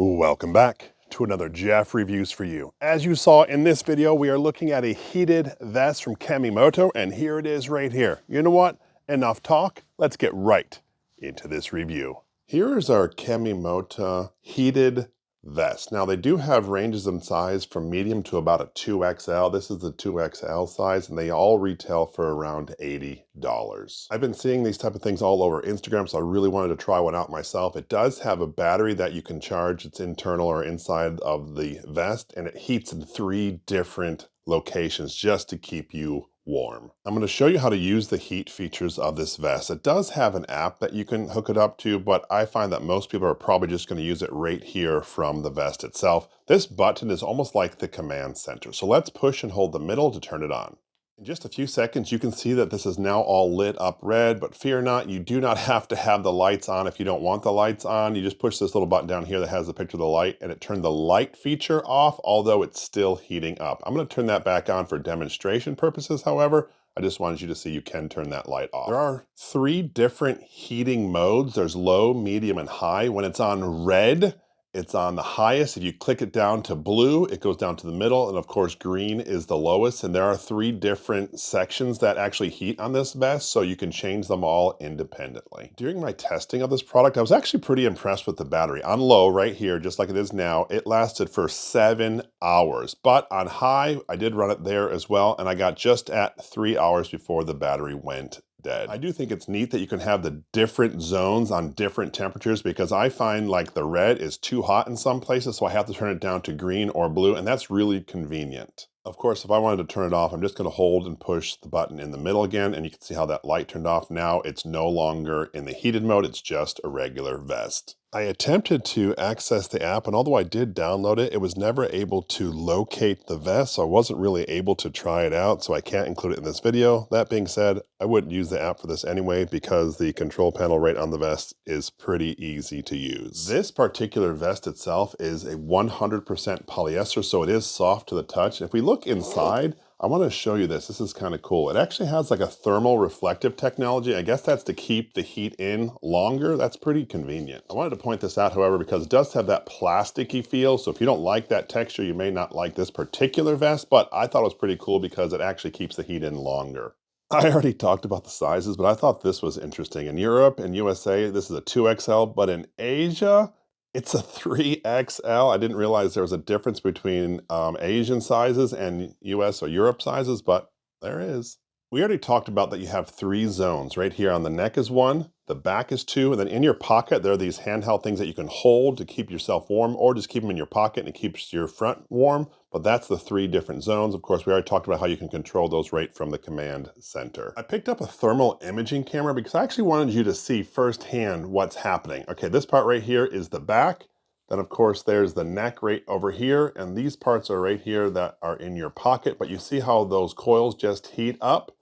Welcome back to another Jeff Reviews for you. As you saw in this video, we are looking at a heated vest from Kemimoto, and here it is right here. You know what? Enough talk. Let's get right into this review. Here is our Kemimoto heated vest. Now they do have ranges in size from medium to about a 2XL. This is the 2XL size, and they all retail for around $80. I've been seeing these type of things all over Instagram, so I really wanted to try one out myself. It does have a battery that you can charge. It's internal or inside of the vest, and it heats in 3 different locations just to keep you warm. I'm going to show you how to use the heat features of this vest. It does have an app that you can hook it up to, but I find that most people are probably just going to use it right here from the vest itself. This button is almost like the command center. So let's push and hold the middle to turn it on. In just a few seconds, you can see that this is now all lit up red, but fear not, you do not have to have the lights on if you don't want the lights on. You just push this little button down here that has the picture of the light, and it turned the light feature off, although it's still heating up. I'm going to turn that back on for demonstration purposes, however. I just wanted you to see you can turn that light off. There are 3 different heating modes. There's low, medium, and high. When it's on red, it's on the highest. If you click it down to blue, it goes down to the middle. And of course, green is the lowest. And there are 3 different sections that actually heat on this vest, so you can change them all independently. During my testing of this product, I was actually pretty impressed with the battery. On low, right here, just like it is now, it lasted for 7 hours. But on high, I did run it there as well, and I got just at 3 hours before the battery went dead. I do think it's neat that you can have the different zones on different temperatures, because I find like the red is too hot in some places, so I have to turn it down to green or blue, and that's really convenient. Of course, if I wanted to turn it off, I'm just going to hold and push the button in the middle again, and you can see how that light turned off. Now it's no longer in the heated mode, it's just a regular vest. I attempted to access the app, and although I did download it, it was never able to locate the vest, so I wasn't really able to try it out, so I can't include it in this video. That being said, I wouldn't use the app for this anyway, because the control panel right on the vest is pretty easy to use. This particular vest itself is a 100% polyester, so it is soft to the touch. If we look inside, I want to show you this. This is kind of cool. It actually has like a thermal reflective technology. I guess that's to keep the heat in longer. That's pretty convenient. I wanted to point this out, however, because it does have that plasticky feel. So if you don't like that texture, you may not like this particular vest, but I thought it was pretty cool because it actually keeps the heat in longer. I already talked about the sizes, but I thought this was interesting. In Europe and USA, this is a 2XL, but in Asia, it's a 3XL. I didn't realize there was a difference between Asian sizes and US or Europe sizes, but there is. We already talked about that you have 3 zones. Right here on the neck is 1, the back is 2, and then in your pocket, there are these handheld things that you can hold to keep yourself warm, or just keep them in your pocket and it keeps your front warm. But that's the 3 different zones. Of course, we already talked about how you can control those right from the command center. I picked up a thermal imaging camera because I actually wanted you to see firsthand what's happening. Okay, this part right here is the back. Then of course there's the neck right over here, and these parts are right here that are in your pocket. But you see how those coils just heat up?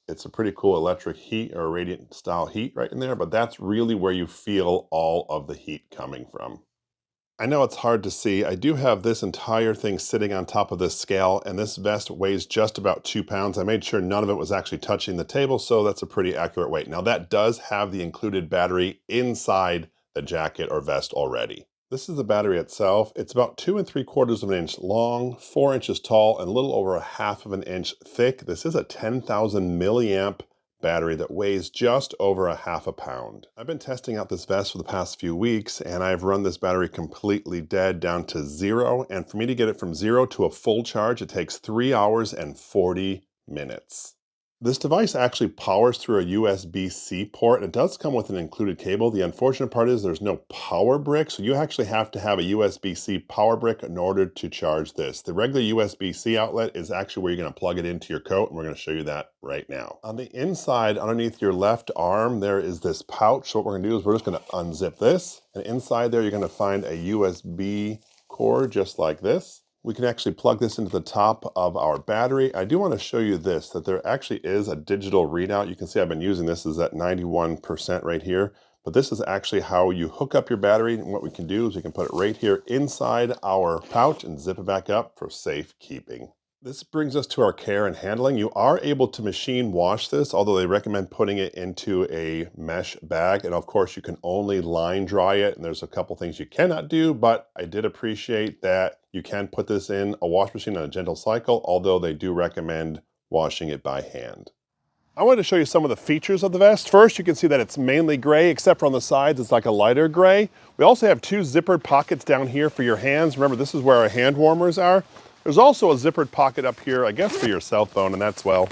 It's a pretty cool electric heat or radiant style heat right in there, but that's really where you feel all of the heat coming from. I know it's hard to see. I do have this entire thing sitting on top of this scale, and this vest weighs just about 2 pounds. I made sure none of it was actually touching the table, so that's a pretty accurate weight. Now that does have the included battery inside the jacket or vest already. This is the battery itself. It's about 2 3/4 of an inch long, 4 inches tall, and a little over a half of an inch thick. This is a 10,000 milliamp battery that weighs just over a half a pound. I've been testing out this vest for the past few weeks, and I've run this battery completely dead down to 0. And for me to get it from 0 to a full charge, it takes 3 hours and 40 minutes. This device actually powers through a USB-C port. It does come with an included cable. The unfortunate part is there's no power brick, so you actually have to have a USB-C power brick in order to charge this. The regular USB-C outlet is actually where you're going to plug it into your coat, and we're going to show you that right now. On the inside, underneath your left arm, there is this pouch. So what we're going to do is we're just going to unzip this, and inside there you're going to find a USB cord just like this. We can actually plug this into the top of our battery. I do want to show you this, that there actually is a digital readout. You can see I've been using this is at 91% right here, but this is actually how you hook up your battery. And what we can do is we can put it right here inside our pouch and zip it back up for safekeeping. This brings us to our care and handling. You are able to machine wash this, although they recommend putting it into a mesh bag. And of course, you can only line dry it. And there's a couple things you cannot do, but I did appreciate that you can put this in a wash machine on a gentle cycle, although they do recommend washing it by hand. I wanted to show you some of the features of the vest. First, you can see that it's mainly gray, except for on the sides, it's like a lighter gray. We also have two zippered pockets down here for your hands. Remember, this is where our hand warmers are. There's also a zippered pocket up here, I guess for your cell phone, and that's, well,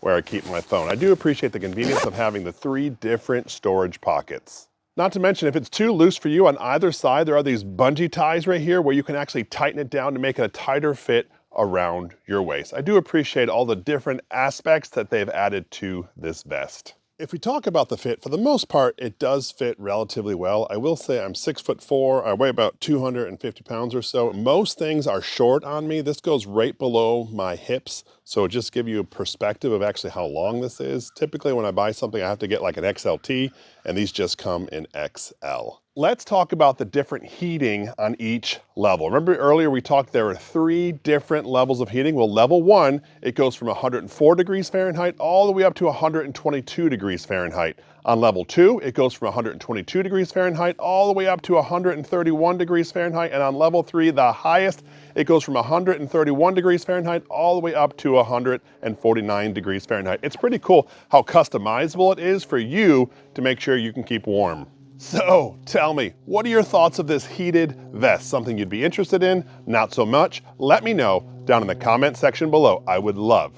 where I keep my phone. I do appreciate the convenience of having the 3 different storage pockets. Not to mention, if it's too loose for you on either side, there are these bungee ties right here where you can actually tighten it down to make it a tighter fit around your waist. I do appreciate all the different aspects that they've added to this vest. If we talk about the fit, for the most part, it does fit relatively well. I will say I'm 6'4", I weigh about 250 pounds or so. Most things are short on me. This goes right below my hips. So just give you a perspective of actually how long this is. Typically when I buy something, I have to get like an XLT, and these just come in XL. Let's talk about the different heating on each level. Remember earlier we talked there are 3 different levels of heating. Well, level 1, it goes from 104 degrees Fahrenheit all the way up to 122 degrees Fahrenheit. On level 2, it goes from 122 degrees Fahrenheit all the way up to 131 degrees Fahrenheit. And on level 3, the highest, it goes from 131 degrees Fahrenheit all the way up to 149 degrees Fahrenheit. It's pretty cool how customizable it is for you to make sure you can keep warm. So tell me, what are your thoughts of this heated vest? Something you'd be interested in? Not so much? Let me know down in the comment section below. I would love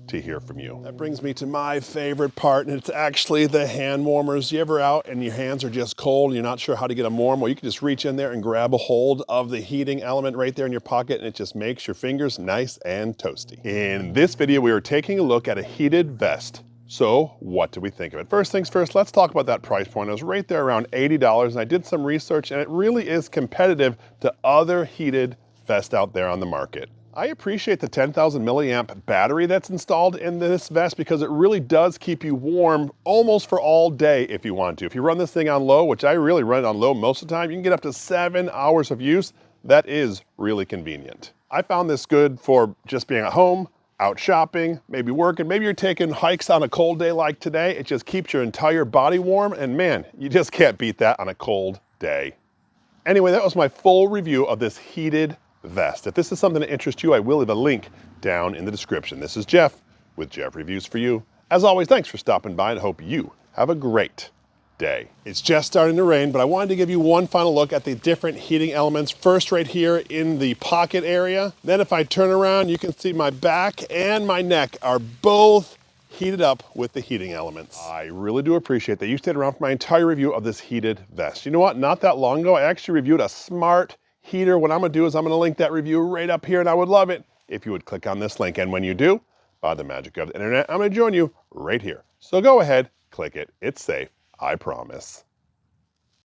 to hear from you. That brings me to my favorite part, and it's actually the hand warmers. You ever out and your hands are just cold and you're not sure how to get them warm? Well, you can just reach in there and grab a hold of the heating element right there in your pocket, and it just makes your fingers nice and toasty. In this video, we are taking a look at a heated vest. So what do we think of it? First things first, let's talk about that price point. It was right there around $80, and I did some research, and it really is competitive to other heated vests out there on the market. I appreciate the 10,000 milliamp battery that's installed in this vest because it really does keep you warm almost for all day if you want to. If you run this thing on low, which I really run it on low most of the time, you can get up to 7 hours of use. That is really convenient. I found this good for just being at home, out shopping, maybe working, maybe you're taking hikes on a cold day like today. It just keeps your entire body warm, and man, you just can't beat that on a cold day. Anyway, that was my full review of this heated vest. If this is something that interests you, I will leave a link down in the description. This is Jeff with Jeff Reviews for You. As always, thanks for stopping by, and hope you have a great day. It's just starting to rain, but I wanted to give you one final look at the different heating elements. First, right here in the pocket area. Then if I turn around, you can see my back and my neck are both heated up with the heating elements. I really do appreciate that you stayed around for my entire review of this heated vest. You know what? Not that long ago, I actually reviewed a smart heater. What I'm gonna do is I'm gonna link that review right up here, and I would love it if you would click on this link. And when you do, by the magic of the internet, I'm gonna join you right here. So go ahead, click it. It's safe, I promise.